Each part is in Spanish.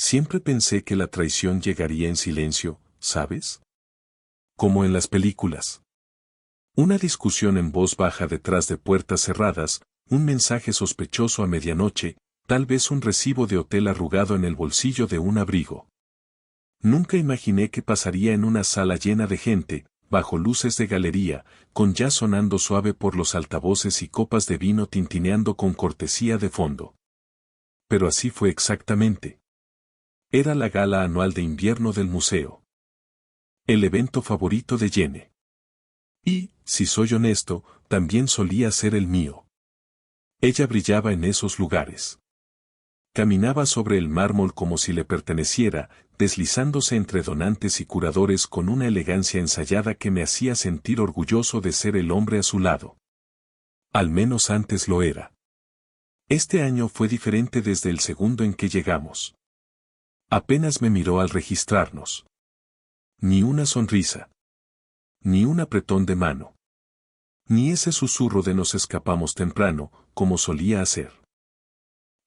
Siempre pensé que la traición llegaría en silencio, ¿sabes? Como en las películas. Una discusión en voz baja detrás de puertas cerradas, un mensaje sospechoso a medianoche, tal vez un recibo de hotel arrugado en el bolsillo de un abrigo. Nunca imaginé que pasaría en una sala llena de gente, bajo luces de galería, con jazz sonando suave por los altavoces y copas de vino tintineando con cortesía de fondo. Pero así fue exactamente. Era la gala anual de invierno del museo. El evento favorito de Jenny. Y, si soy honesto, también solía ser el mío. Ella brillaba en esos lugares. Caminaba sobre el mármol como si le perteneciera, deslizándose entre donantes y curadores con una elegancia ensayada que me hacía sentir orgulloso de ser el hombre a su lado. Al menos antes lo era. Este año fue diferente desde el segundo en que llegamos. Apenas me miró al registrarnos. Ni una sonrisa. Ni un apretón de mano. Ni ese susurro de nos escapamos temprano, como solía hacer.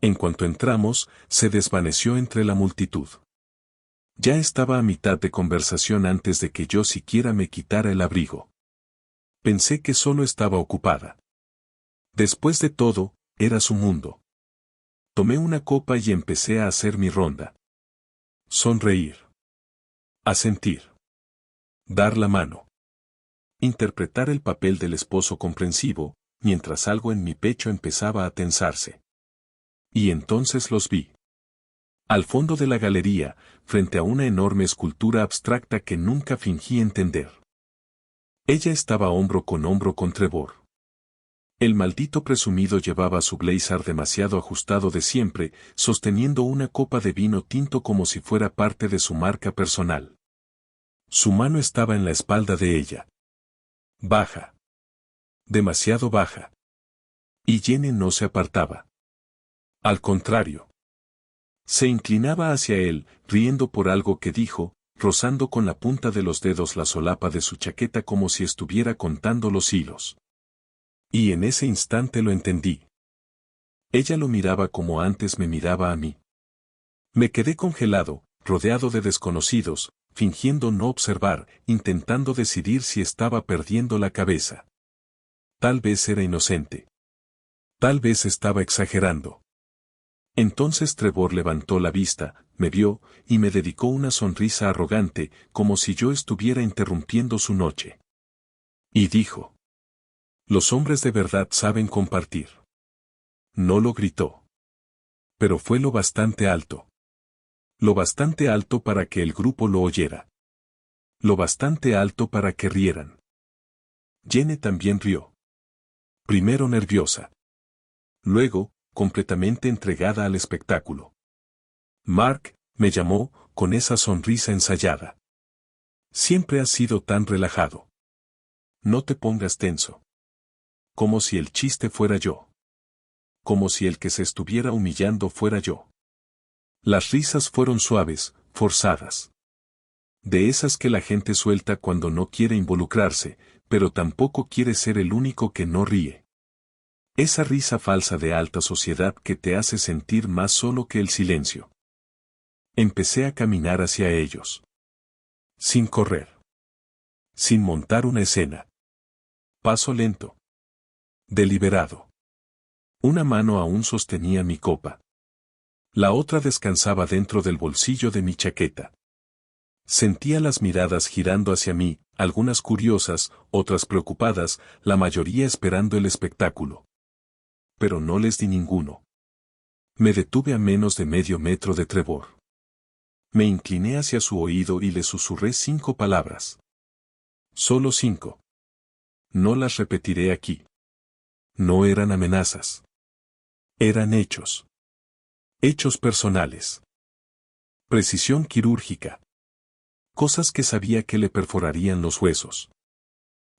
En cuanto entramos, se desvaneció entre la multitud. Ya estaba a mitad de conversación antes de que yo siquiera me quitara el abrigo. Pensé que solo estaba ocupada. Después de todo, era su mundo. Tomé una copa y empecé a hacer mi ronda. Sonreír. Asentir. Dar la mano. Interpretar el papel del esposo comprensivo, mientras algo en mi pecho empezaba a tensarse. Y entonces los vi. Al fondo de la galería, frente a una enorme escultura abstracta que nunca fingí entender. Ella estaba hombro con Trevor. El maldito presumido llevaba su blazer demasiado ajustado de siempre, sosteniendo una copa de vino tinto como si fuera parte de su marca personal. Su mano estaba en la espalda de ella. Baja. Demasiado baja. Y Jenny no se apartaba. Al contrario. Se inclinaba hacia él, riendo por algo que dijo, rozando con la punta de los dedos la solapa de su chaqueta como si estuviera contando los hilos. Y en ese instante lo entendí. Ella lo miraba como antes me miraba a mí. Me quedé congelado, rodeado de desconocidos, fingiendo no observar, intentando decidir si estaba perdiendo la cabeza. Tal vez era inocente. Tal vez estaba exagerando. Entonces Trevor levantó la vista, me vio, y me dedicó una sonrisa arrogante, como si yo estuviera interrumpiendo su noche. Y dijo: los hombres de verdad saben compartir. No lo gritó. Pero fue lo bastante alto. Lo bastante alto para que el grupo lo oyera. Lo bastante alto para que rieran. Jenny también rió. Primero nerviosa. Luego, completamente entregada al espectáculo. Mark, me llamó, con esa sonrisa ensayada. Siempre has sido tan relajado. No te pongas tenso. Como si el chiste fuera yo. Como si el que se estuviera humillando fuera yo. Las risas fueron suaves, forzadas. De esas que la gente suelta cuando no quiere involucrarse, pero tampoco quiere ser el único que no ríe. Esa risa falsa de alta sociedad que te hace sentir más solo que el silencio. Empecé a caminar hacia ellos. Sin correr. Sin montar una escena. Paso lento. Deliberado. Una mano aún sostenía mi copa. La otra descansaba dentro del bolsillo de mi chaqueta. Sentía las miradas girando hacia mí, algunas curiosas, otras preocupadas, la mayoría esperando el espectáculo. Pero no les di ninguno. Me detuve a menos de medio metro de Trevor. Me incliné hacia su oído y le susurré 5 palabras. Solo 5. No las repetiré aquí. No eran amenazas. Eran hechos. Hechos personales. Precisión quirúrgica. Cosas que sabía que le perforarían los huesos.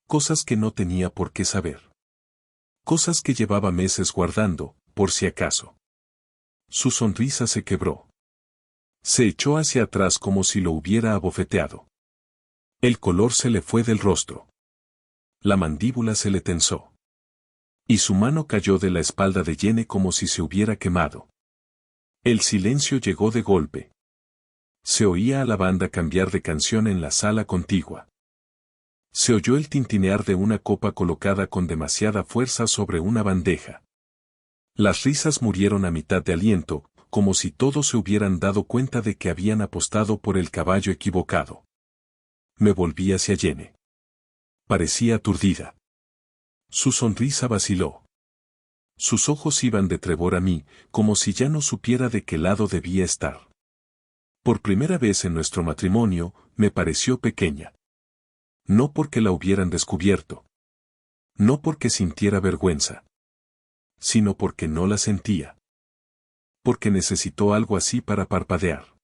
Cosas que no tenía por qué saber. Cosas que llevaba meses guardando, por si acaso. Su sonrisa se quebró. Se echó hacia atrás como si lo hubiera abofeteado. El color se le fue del rostro. La mandíbula se le tensó. Y su mano cayó de la espalda de Jenny como si se hubiera quemado. El silencio llegó de golpe. Se oía a la banda cambiar de canción en la sala contigua. Se oyó el tintinear de una copa colocada con demasiada fuerza sobre una bandeja. Las risas murieron a mitad de aliento, como si todos se hubieran dado cuenta de que habían apostado por el caballo equivocado. Me volví hacia Jenny. Parecía aturdida. Su sonrisa vaciló. Sus ojos iban de Trevor a mí, como si ya no supiera de qué lado debía estar. Por primera vez en nuestro matrimonio, me pareció pequeña. No porque la hubieran descubierto. No porque sintiera vergüenza. Sino porque no la sentía. Porque necesitó algo así para parpadear.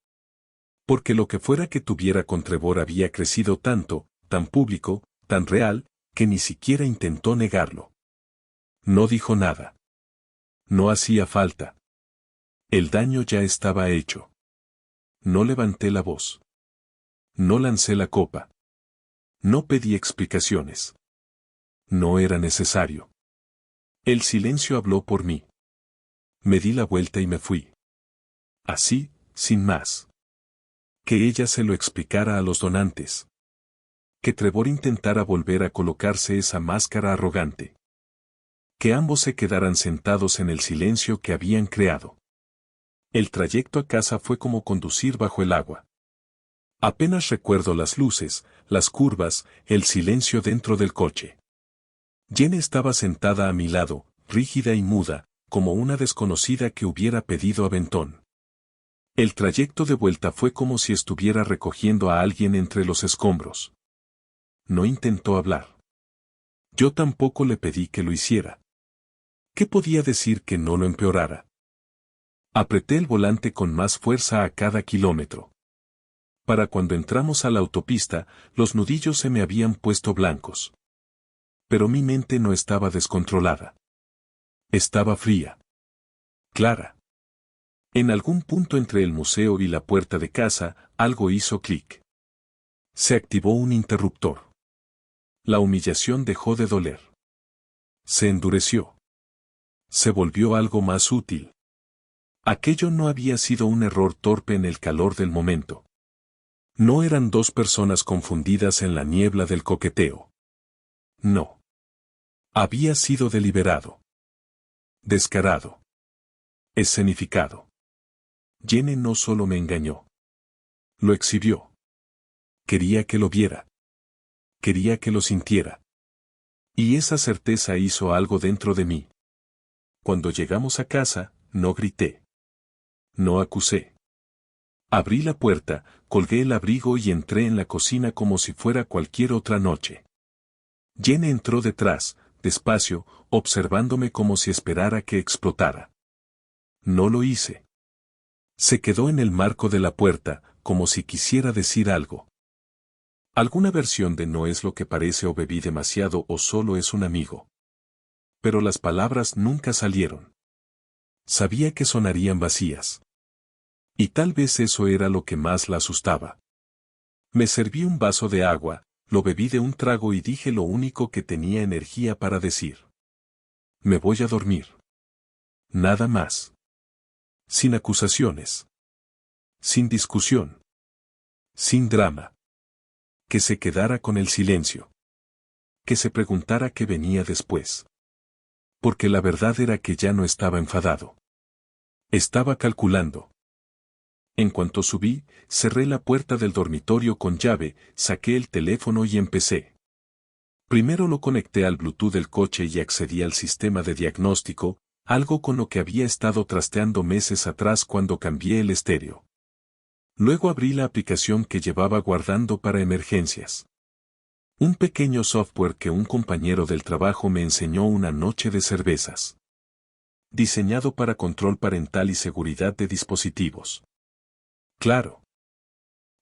Porque lo que fuera que tuviera con Trevor había crecido tanto, tan público, tan real, que ni siquiera intentó negarlo. No dijo nada. No hacía falta. El daño ya estaba hecho. No levanté la voz. No lancé la copa. No pedí explicaciones. No era necesario. El silencio habló por mí. Me di la vuelta y me fui. Así, sin más. Que ella se lo explicara a los donantes. Que Trevor intentara volver a colocarse esa máscara arrogante. Que ambos se quedaran sentados en el silencio que habían creado. El trayecto a casa fue como conducir bajo el agua. Apenas recuerdo las luces, las curvas, el silencio dentro del coche. Jenny estaba sentada a mi lado, rígida y muda, como una desconocida que hubiera pedido aventón. El trayecto de vuelta fue como si estuviera recogiendo a alguien entre los escombros. No intentó hablar. Yo tampoco le pedí que lo hiciera. ¿Qué podía decir que no lo empeorara? Apreté el volante con más fuerza a cada kilómetro. Para cuando entramos a la autopista, los nudillos se me habían puesto blancos. Pero mi mente no estaba descontrolada. Estaba fría. Clara. En algún punto entre el museo y la puerta de casa, algo hizo clic. Se activó un interruptor. La humillación dejó de doler. Se endureció. Se volvió algo más útil. Aquello no había sido un error torpe en el calor del momento. No eran dos personas confundidas en la niebla del coqueteo. No. Había sido deliberado. Descarado. Escenificado. Jenny no solo me engañó. Lo exhibió. Quería que lo viera. Quería que lo sintiera. Y esa certeza hizo algo dentro de mí. Cuando llegamos a casa, no grité. No acusé. Abrí la puerta, colgué el abrigo y entré en la cocina como si fuera cualquier otra noche. Jenny entró detrás, despacio, observándome como si esperara que explotara. No lo hice. Se quedó en el marco de la puerta, como si quisiera decir algo. Alguna versión de no es lo que parece o bebí demasiado o solo es un amigo. Pero las palabras nunca salieron. Sabía que sonarían vacías. Y tal vez eso era lo que más la asustaba. Me serví un vaso de agua, lo bebí de un trago y dije lo único que tenía energía para decir. Me voy a dormir. Nada más. Sin acusaciones. Sin discusión. Sin drama. Que se quedara con el silencio. Que se preguntara qué venía después. Porque la verdad era que ya no estaba enfadado. Estaba calculando. En cuanto subí, cerré la puerta del dormitorio con llave, saqué el teléfono y empecé. Primero lo conecté al Bluetooth del coche y accedí al sistema de diagnóstico, algo con lo que había estado trasteando meses atrás cuando cambié el estéreo. Luego abrí la aplicación que llevaba guardando para emergencias. Un pequeño software que un compañero del trabajo me enseñó una noche de cervezas. Diseñado para control parental y seguridad de dispositivos. Claro.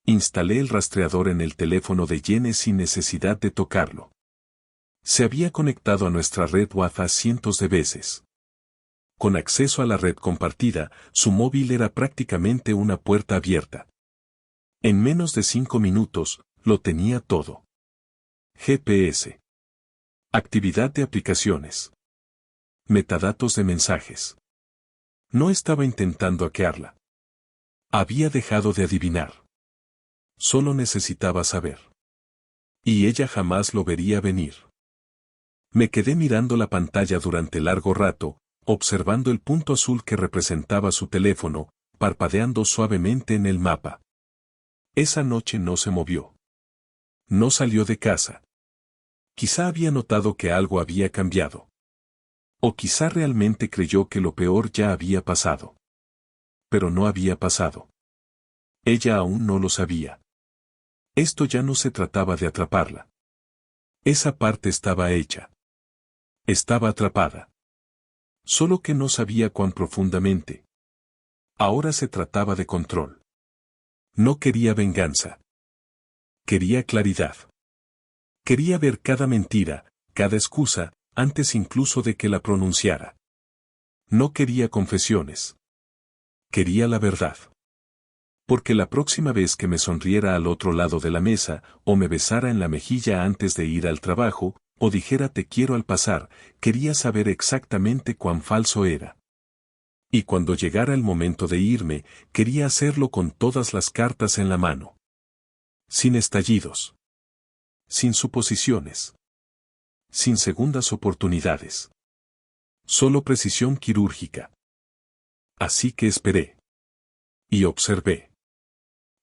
Instalé el rastreador en el teléfono de Jenny sin necesidad de tocarlo. Se había conectado a nuestra red Wi-Fi cientos de veces. Con acceso a la red compartida, su móvil era prácticamente una puerta abierta. En menos de 5 minutos, lo tenía todo. GPS. Actividad de aplicaciones. Metadatos de mensajes. No estaba intentando hackearla. Había dejado de adivinar. Solo necesitaba saber. Y ella jamás lo vería venir. Me quedé mirando la pantalla durante largo rato, observando el punto azul que representaba su teléfono, parpadeando suavemente en el mapa. Esa noche no se movió. No salió de casa. Quizá había notado que algo había cambiado. O quizá realmente creyó que lo peor ya había pasado. Pero no había pasado. Ella aún no lo sabía. Esto ya no se trataba de atraparla. Esa parte estaba hecha. Estaba atrapada. Solo que no sabía cuán profundamente. Ahora se trataba de control. No quería venganza. Quería claridad. Quería ver cada mentira, cada excusa, antes incluso de que la pronunciara. No quería confesiones. Quería la verdad. Porque la próxima vez que me sonriera al otro lado de la mesa, o me besara en la mejilla antes de ir al trabajo, o dijera te quiero al pasar, quería saber exactamente cuán falso era. Y cuando llegara el momento de irme, quería hacerlo con todas las cartas en la mano. Sin estallidos. Sin suposiciones. Sin segundas oportunidades. Solo precisión quirúrgica. Así que esperé. Y observé.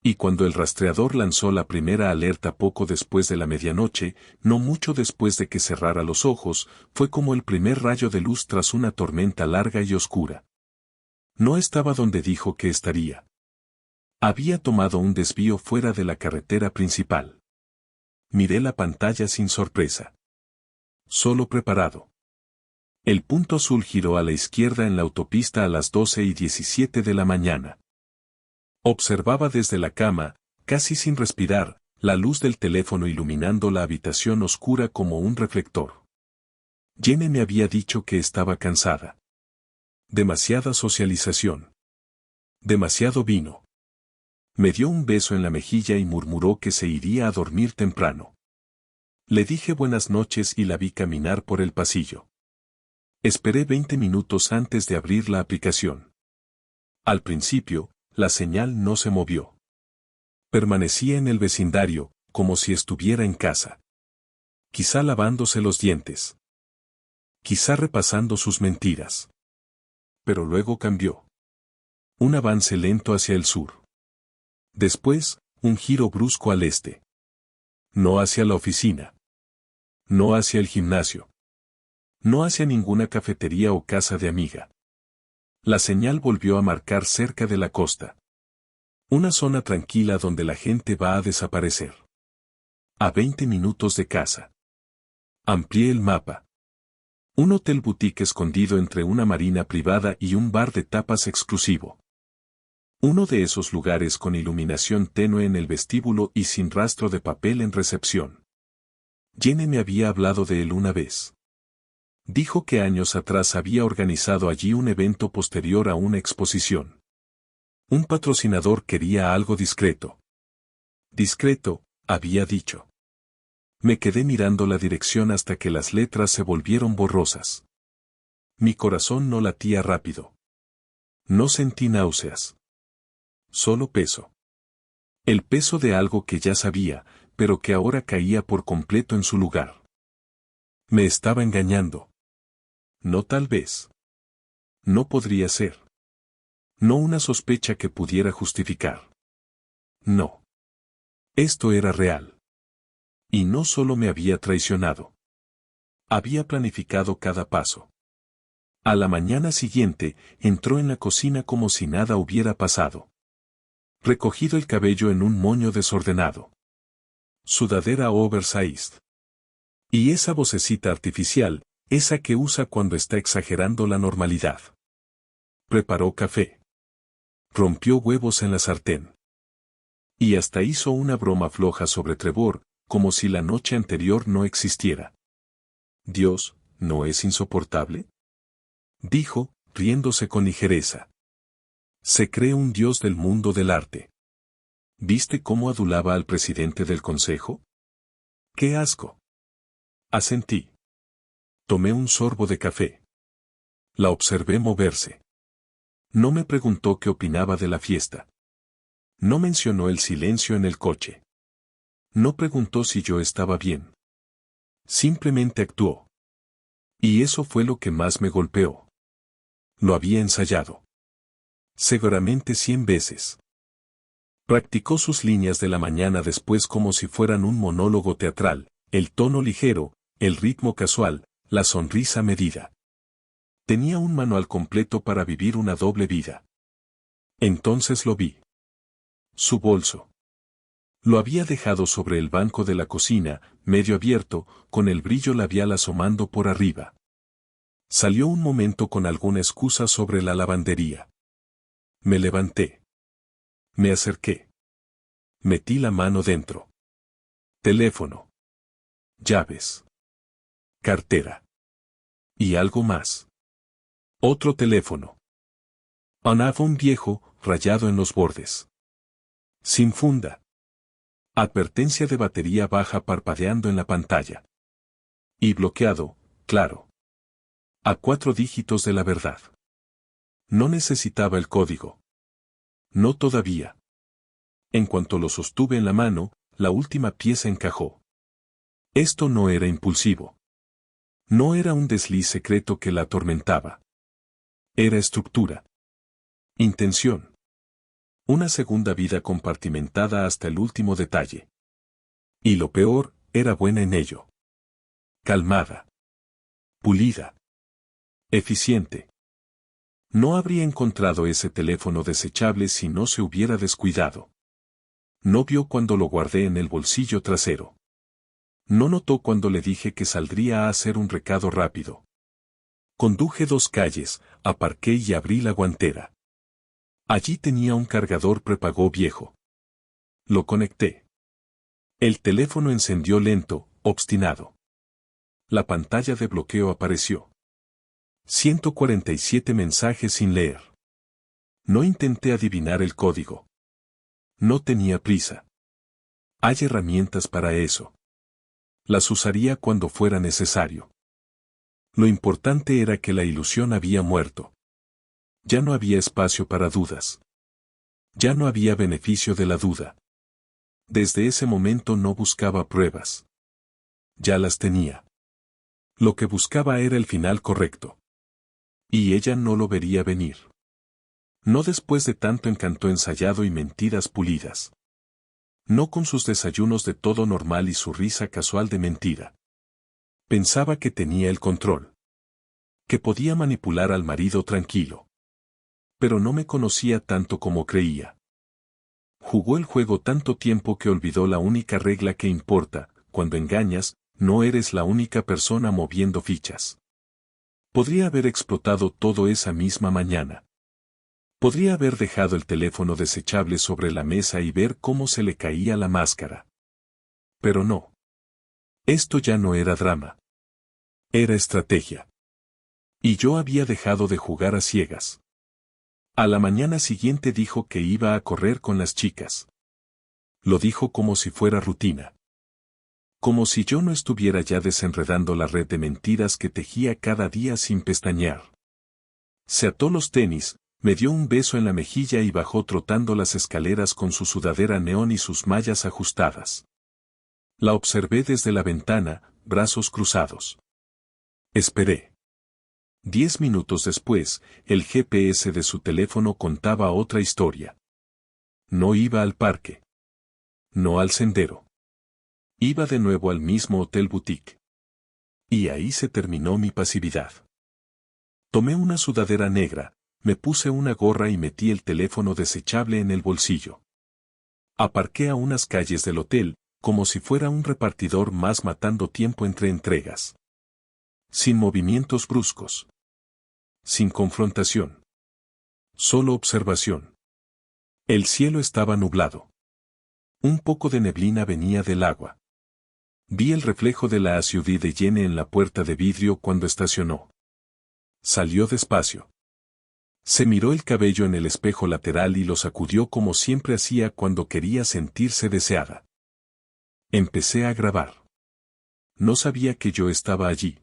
Y cuando el rastreador lanzó la primera alerta poco después de la medianoche, no mucho después de que cerrara los ojos, fue como el primer rayo de luz tras una tormenta larga y oscura. No estaba donde dijo que estaría. Había tomado un desvío fuera de la carretera principal. Miré la pantalla sin sorpresa. Solo preparado. El punto azul giró a la izquierda en la autopista a las 12:17 de la mañana. Observaba desde la cama, casi sin respirar, la luz del teléfono iluminando la habitación oscura como un reflector. Jenny me había dicho que estaba cansada. Demasiada socialización. Demasiado vino. Me dio un beso en la mejilla y murmuró que se iría a dormir temprano. Le dije buenas noches y la vi caminar por el pasillo. Esperé 20 minutos antes de abrir la aplicación. Al principio, la señal no se movió. Permanecía en el vecindario, como si estuviera en casa. Quizá lavándose los dientes. Quizá repasando sus mentiras. Pero luego cambió. Un avance lento hacia el sur. Después, un giro brusco al este. No hacia la oficina. No hacia el gimnasio. No hacia ninguna cafetería o casa de amiga. La señal volvió a marcar cerca de la costa. Una zona tranquila donde la gente va a desaparecer. A 20 minutos de casa. Amplié el mapa. Un hotel boutique escondido entre una marina privada y un bar de tapas exclusivo. Uno de esos lugares con iluminación tenue en el vestíbulo y sin rastro de papel en recepción. Jenny me había hablado de él una vez. Dijo que años atrás había organizado allí un evento posterior a una exposición. Un patrocinador quería algo discreto. Discreto, había dicho. Me quedé mirando la dirección hasta que las letras se volvieron borrosas. Mi corazón no latía rápido. No sentí náuseas. Solo peso. El peso de algo que ya sabía, pero que ahora caía por completo en su lugar. Me estaba engañando. No tal vez. No podría ser. No una sospecha que pudiera justificar. No. Esto era real. Y no solo me había traicionado. Había planificado cada paso. A la mañana siguiente, entró en la cocina como si nada hubiera pasado. Recogido el cabello en un moño desordenado. Sudadera oversized. Y esa vocecita artificial, esa que usa cuando está exagerando la normalidad. Preparó café. Rompió huevos en la sartén. Y hasta hizo una broma floja sobre Trevor, como si la noche anterior no existiera. Dios, ¿no es insoportable? Dijo, riéndose con ligereza. Se cree un dios del mundo del arte. ¿Viste cómo adulaba al presidente del consejo? ¡Qué asco! Asentí. Tomé un sorbo de café. La observé moverse. No me preguntó qué opinaba de la fiesta. No mencionó el silencio en el coche. No preguntó si yo estaba bien. Simplemente actuó. Y eso fue lo que más me golpeó. Lo había ensayado. Seguramente 100 veces. Practicó sus líneas de la mañana después como si fueran un monólogo teatral, el tono ligero, el ritmo casual, la sonrisa medida. Tenía un manual completo para vivir una doble vida. Entonces lo vi. Su bolso. Lo había dejado sobre el banco de la cocina, medio abierto, con el brillo labial asomando por arriba. Salió un momento con alguna excusa sobre la lavandería. Me levanté. Me acerqué. Metí la mano dentro. Teléfono. Llaves. Cartera. Y algo más. Otro teléfono. Un iPhone viejo, rayado en los bordes. Sin funda. Advertencia de batería baja parpadeando en la pantalla. Y bloqueado, claro. A 4 dígitos de la verdad. No necesitaba el código. No todavía. En cuanto lo sostuve en la mano, la última pieza encajó. Esto no era impulsivo. No era un desliz secreto que la atormentaba. Era estructura. Intención. Una segunda vida compartimentada hasta el último detalle. Y lo peor, era buena en ello. Calmada. Pulida. Eficiente. No habría encontrado ese teléfono desechable si no se hubiera descuidado. No vio cuando lo guardé en el bolsillo trasero. No notó cuando le dije que saldría a hacer un recado rápido. Conduje 2 calles, aparqué y abrí la guantera. Allí tenía un cargador prepago viejo. Lo conecté. El teléfono encendió lento, obstinado. La pantalla de bloqueo apareció. 147 mensajes sin leer. No intenté adivinar el código. No tenía prisa. Hay herramientas para eso. Las usaría cuando fuera necesario. Lo importante era que la ilusión había muerto. Ya no había espacio para dudas. Ya no había beneficio de la duda. Desde ese momento no buscaba pruebas. Ya las tenía. Lo que buscaba era el final correcto. Y ella no lo vería venir. No después de tanto encanto ensayado y mentiras pulidas. No con sus desayunos de todo normal y su risa casual de mentira. Pensaba que tenía el control. Que podía manipular al marido tranquilo. Pero no me conocía tanto como creía. Jugó el juego tanto tiempo que olvidó la única regla que importa: cuando engañas, no eres la única persona moviendo fichas. Podría haber explotado todo esa misma mañana. Podría haber dejado el teléfono desechable sobre la mesa y ver cómo se le caía la máscara. Pero no. Esto ya no era drama. Era estrategia. Y yo había dejado de jugar a ciegas. A la mañana siguiente dijo que iba a correr con las chicas. Lo dijo como si fuera rutina. Como si yo no estuviera ya desenredando la red de mentiras que tejía cada día sin pestañear. Se ató los tenis, me dio un beso en la mejilla y bajó trotando las escaleras con su sudadera neón y sus mallas ajustadas. La observé desde la ventana, brazos cruzados. Esperé. 10 minutos después, el GPS de su teléfono contaba otra historia. No iba al parque. No al sendero. Iba de nuevo al mismo hotel boutique. Y ahí se terminó mi pasividad. Tomé una sudadera negra, me puse una gorra y metí el teléfono desechable en el bolsillo. Aparqué a unas calles del hotel, como si fuera un repartidor más matando tiempo entre entregas. Sin movimientos bruscos. Sin confrontación. Solo observación. El cielo estaba nublado. Un poco de neblina venía del agua. Vi el reflejo de la SUV de Jenny en la puerta de vidrio cuando estacionó. Salió despacio. Se miró el cabello en el espejo lateral y lo sacudió como siempre hacía cuando quería sentirse deseada. Empecé a grabar. No sabía que yo estaba allí.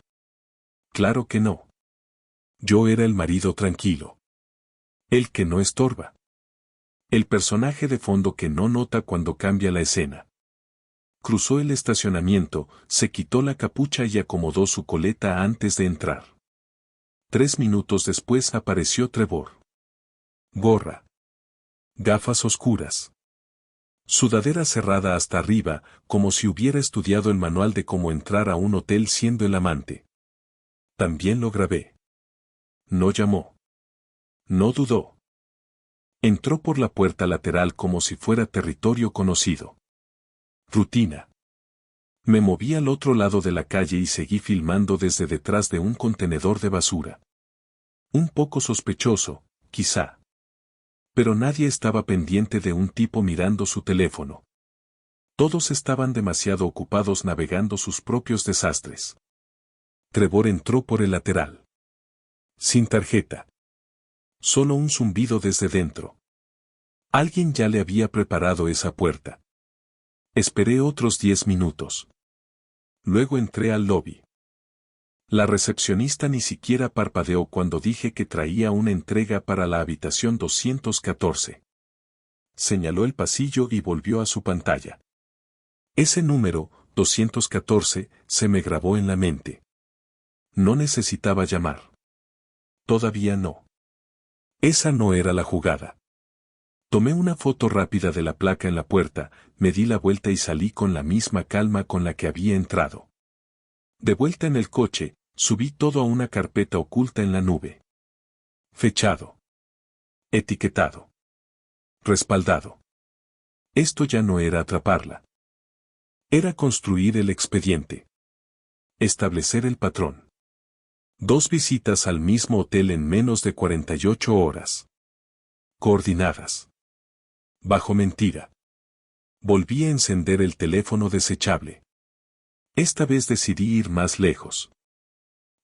Claro que no. Yo era el marido tranquilo. El que no estorba. El personaje de fondo que no nota cuando cambia la escena. Cruzó el estacionamiento, se quitó la capucha y acomodó su coleta antes de entrar. 3 minutos después apareció Trevor. Gorra. Gafas oscuras. Sudadera cerrada hasta arriba, como si hubiera estudiado el manual de cómo entrar a un hotel siendo el amante. También lo grabé. No llamó. No dudó. Entró por la puerta lateral como si fuera territorio conocido. Rutina. Me moví al otro lado de la calle y seguí filmando desde detrás de un contenedor de basura. Un poco sospechoso, quizá. Pero nadie estaba pendiente de un tipo mirando su teléfono. Todos estaban demasiado ocupados navegando sus propios desastres. Trevor entró por el lateral. Sin tarjeta. Solo un zumbido desde dentro. Alguien ya le había preparado esa puerta. Esperé otros 10 minutos. Luego entré al lobby. La recepcionista ni siquiera parpadeó cuando dije que traía una entrega para la habitación 214. Señaló el pasillo y volvió a su pantalla. Ese número, 214, se me grabó en la mente. No necesitaba llamar. Todavía no. Esa no era la jugada. Tomé una foto rápida de la placa en la puerta, me di la vuelta y salí con la misma calma con la que había entrado. De vuelta en el coche, subí todo a una carpeta oculta en la nube. Fechado. Etiquetado. Respaldado. Esto ya no era atraparla. Era construir el expediente. Establecer el patrón. 2 visitas al mismo hotel en menos de 48 horas. Coordinadas. Bajo mentira. Volví a encender el teléfono desechable. Esta vez decidí ir más lejos.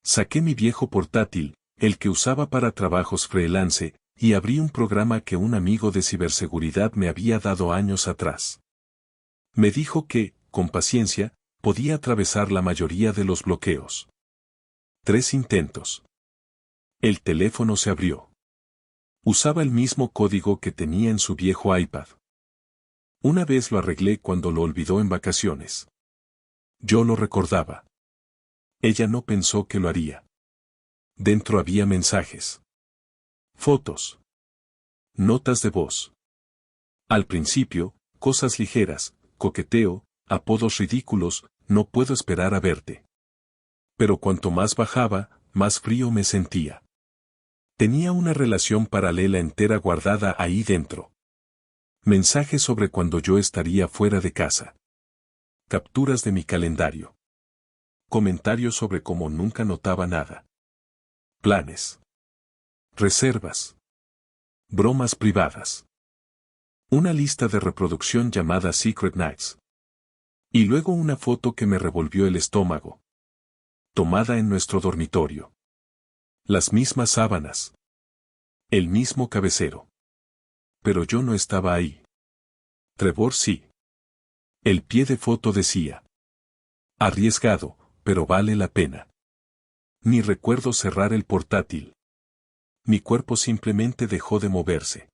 Saqué mi viejo portátil, el que usaba para trabajos freelance, y abrí un programa que un amigo de ciberseguridad me había dado años atrás. Me dijo que, con paciencia, podía atravesar la mayoría de los bloqueos. 3 intentos. El teléfono se abrió. Usaba el mismo código que tenía en su viejo iPad. Una vez lo arreglé cuando lo olvidó en vacaciones. Yo lo recordaba. Ella no pensó que lo haría. Dentro había mensajes. Fotos. Notas de voz. Al principio, cosas ligeras, coqueteo, apodos ridículos, no puedo esperar a verte. Pero cuanto más bajaba, más frío me sentía. Tenía una relación paralela entera guardada ahí dentro. Mensajes sobre cuando yo estaría fuera de casa. Capturas de mi calendario. Comentarios sobre cómo nunca notaba nada. Planes. Reservas. Bromas privadas. Una lista de reproducción llamada Secret Nights. Y luego una foto que me revolvió el estómago. Tomada en nuestro dormitorio. Las mismas sábanas. El mismo cabecero. Pero yo no estaba ahí. Trevor sí. El pie de foto decía. Arriesgado, pero vale la pena. Ni recuerdo cerrar el portátil. Mi cuerpo simplemente dejó de moverse.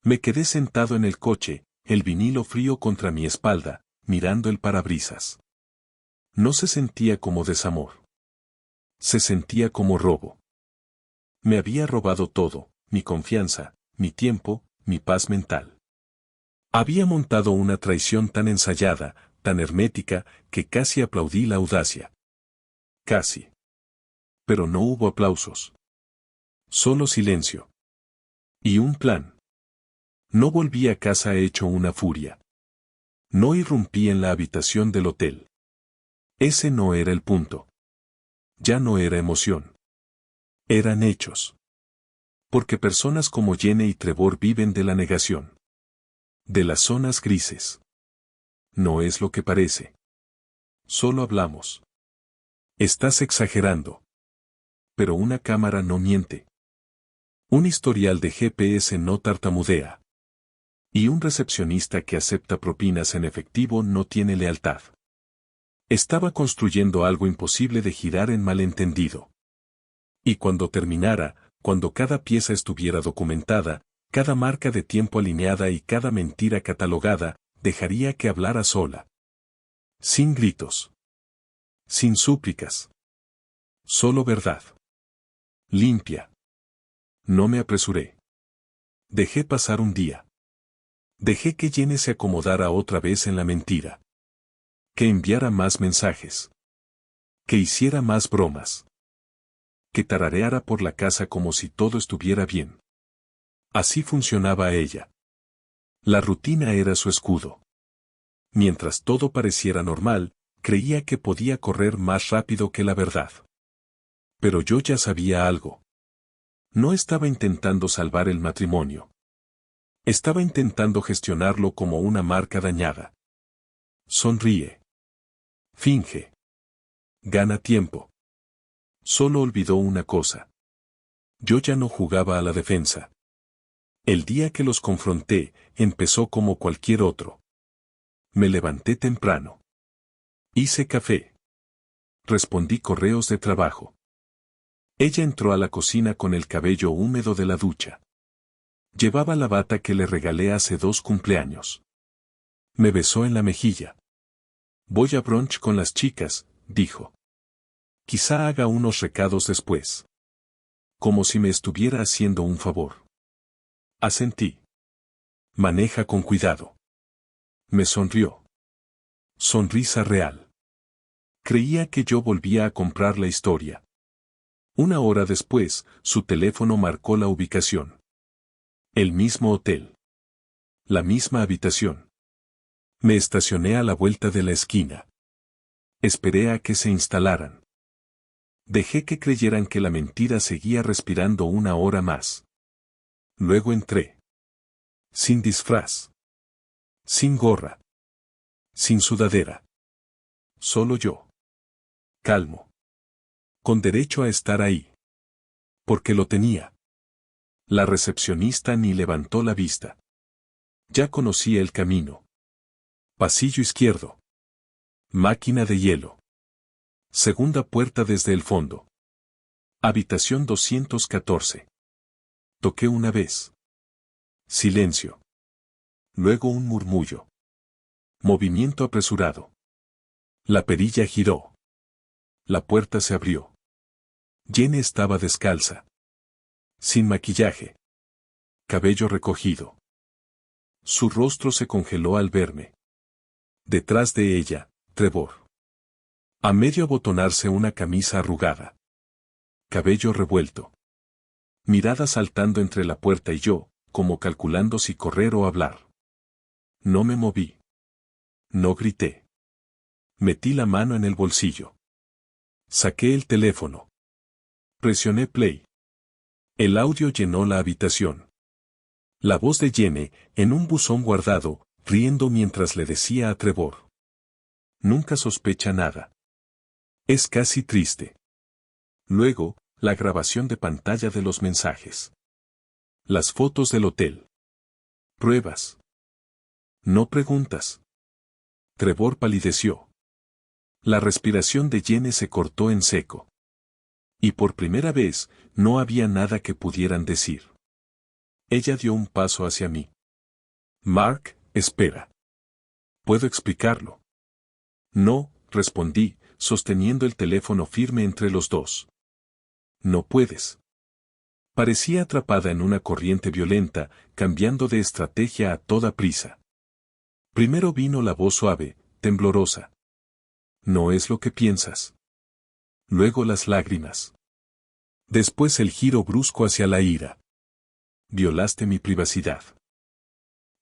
Me quedé sentado en el coche, el vinilo frío contra mi espalda, mirando el parabrisas. No se sentía como desamor. Se sentía como robo. Me había robado todo, mi confianza, mi tiempo, mi paz mental. Había montado una traición tan ensayada, tan hermética, que casi aplaudí la audacia. Casi. Pero no hubo aplausos. Solo silencio. Y un plan. No volví a casa hecho una furia. No irrumpí en la habitación del hotel. Ese no era el punto. Ya no era emoción. Eran hechos. Porque personas como Jenny y Trevor viven de la negación. De las zonas grises. No es lo que parece. Solo hablamos. Estás exagerando. Pero una cámara no miente. Un historial de GPS no tartamudea. Y un recepcionista que acepta propinas en efectivo no tiene lealtad. Estaba construyendo algo imposible de girar en malentendido. Y cuando terminara, cuando cada pieza estuviera documentada, Cada marca de tiempo alineada y cada mentira catalogada, dejaría que hablara sola. Sin gritos. Sin súplicas. Solo verdad. Limpia. No me apresuré. Dejé pasar un día. Dejé que Jenny se acomodara otra vez en la mentira. Que enviara más mensajes. Que hiciera más bromas. Que tarareara por la casa como si todo estuviera bien. Así funcionaba ella. La rutina era su escudo. Mientras todo pareciera normal, creía que podía correr más rápido que la verdad. Pero yo ya sabía algo. No estaba intentando salvar el matrimonio. Estaba intentando gestionarlo como una marca dañada. Sonríe. Finge. Gana tiempo. Solo olvidó una cosa. Yo ya no jugaba a la defensa. El día que los confronté, empezó como cualquier otro. Me levanté temprano. Hice café. Respondí correos de trabajo. Ella entró a la cocina con el cabello húmedo de la ducha. Llevaba la bata que le regalé hace 2 cumpleaños. Me besó en la mejilla. Voy a brunch con las chicas, dijo. Quizá haga unos recados después. Como si me estuviera haciendo un favor. Asentí. Maneja con cuidado. Me sonrió. Sonrisa real. Creía que yo volvía a comprar la historia. 1 hora después, su teléfono marcó la ubicación. El mismo hotel. La misma habitación. Me estacioné a la vuelta de la esquina. Esperé a que se instalaran. Dejé que creyeran que la mentira seguía respirando 1 hora más. Luego entré. Sin disfraz. Sin gorra. Sin sudadera. Solo yo. Calmo. Con derecho a estar ahí. Porque lo tenía. La recepcionista ni levantó la vista. Ya conocía el camino. Pasillo izquierdo. Máquina de hielo. Segunda puerta desde el fondo. Habitación 214. Toqué una vez. Silencio. Luego un murmullo. Movimiento apresurado. La perilla giró. La puerta se abrió. Jenny estaba descalza. Sin maquillaje. Cabello recogido. Su rostro se congeló al verme. Detrás de ella, Trevor. A medio abotonarse una camisa arrugada. Cabello revuelto. Mirada saltando entre la puerta y yo, como calculando si correr o hablar. No me moví. No grité. Metí la mano en el bolsillo. Saqué el teléfono. Presioné play. El audio llenó la habitación. La voz de Jenny, en un buzón guardado, riendo mientras le decía a Trevor. Nunca sospecha nada. Es casi triste. Luego, la grabación de pantalla de los mensajes. Las fotos del hotel. Pruebas. No preguntas. Trevor palideció. La respiración de Jenny se cortó en seco. Y por primera vez, no había nada que pudieran decir. Ella dio un paso hacia mí. Mark, espera. ¿Puedo explicarlo? No, respondí, sosteniendo el teléfono firme entre los dos. No puedes. Parecía atrapada en una corriente violenta, cambiando de estrategia a toda prisa. Primero vino la voz suave, temblorosa. No es lo que piensas. Luego las lágrimas. Después el giro brusco hacia la ira. Violaste mi privacidad.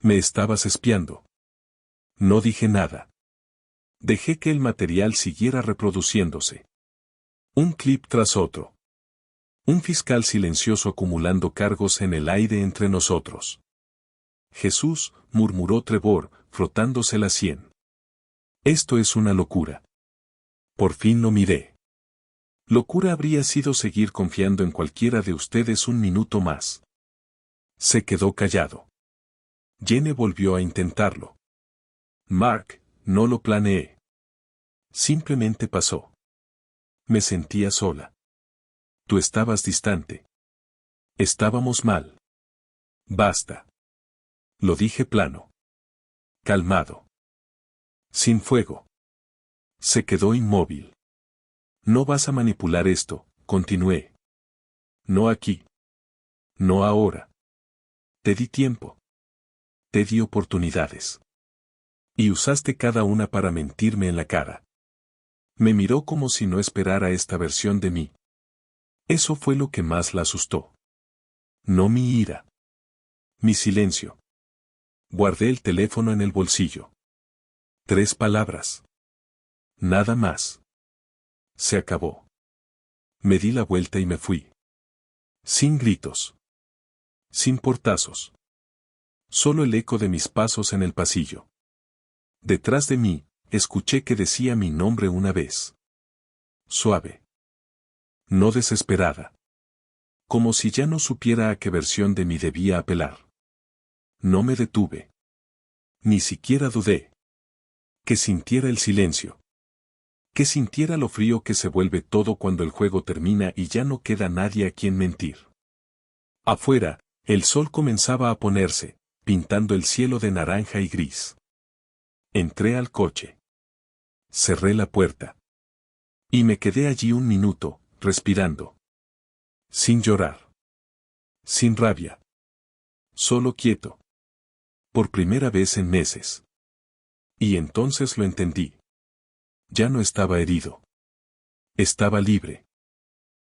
Me estabas espiando. No dije nada. Dejé que el material siguiera reproduciéndose. Un clip tras otro. Un fiscal silencioso acumulando cargos en el aire entre nosotros. Jesús, murmuró Trevor, frotándose la sien. Esto es una locura. Por fin lo miré. Locura habría sido seguir confiando en cualquiera de ustedes un minuto más. Se quedó callado. Jenny volvió a intentarlo. Mark, no lo planeé. Simplemente pasó. Me sentía sola. Tú estabas distante. Estábamos mal. Basta. Lo dije plano. Calmado. Sin fuego. Se quedó inmóvil. No vas a manipular esto, continué. No aquí. No ahora. Te di tiempo. Te di oportunidades. Y usaste cada una para mentirme en la cara. Me miró como si no esperara esta versión de mí. Eso fue lo que más la asustó. No mi ira. Mi silencio. Guardé el teléfono en el bolsillo. 3 palabras. Nada más. Se acabó. Me di la vuelta y me fui. Sin gritos. Sin portazos. Solo el eco de mis pasos en el pasillo. Detrás de mí, escuché que decía mi nombre una vez. Suave. No desesperada. Como si ya no supiera a qué versión de mí debía apelar. No me detuve. Ni siquiera dudé. Que sintiera el silencio. Que sintiera lo frío que se vuelve todo cuando el juego termina y ya no queda nadie a quien mentir. Afuera, el sol comenzaba a ponerse, pintando el cielo de naranja y gris. Entré al coche. Cerré la puerta. Y me quedé allí un minuto, respirando. Sin llorar. Sin rabia. Solo quieto. Por primera vez en meses. Y entonces lo entendí. Ya no estaba herido. Estaba libre.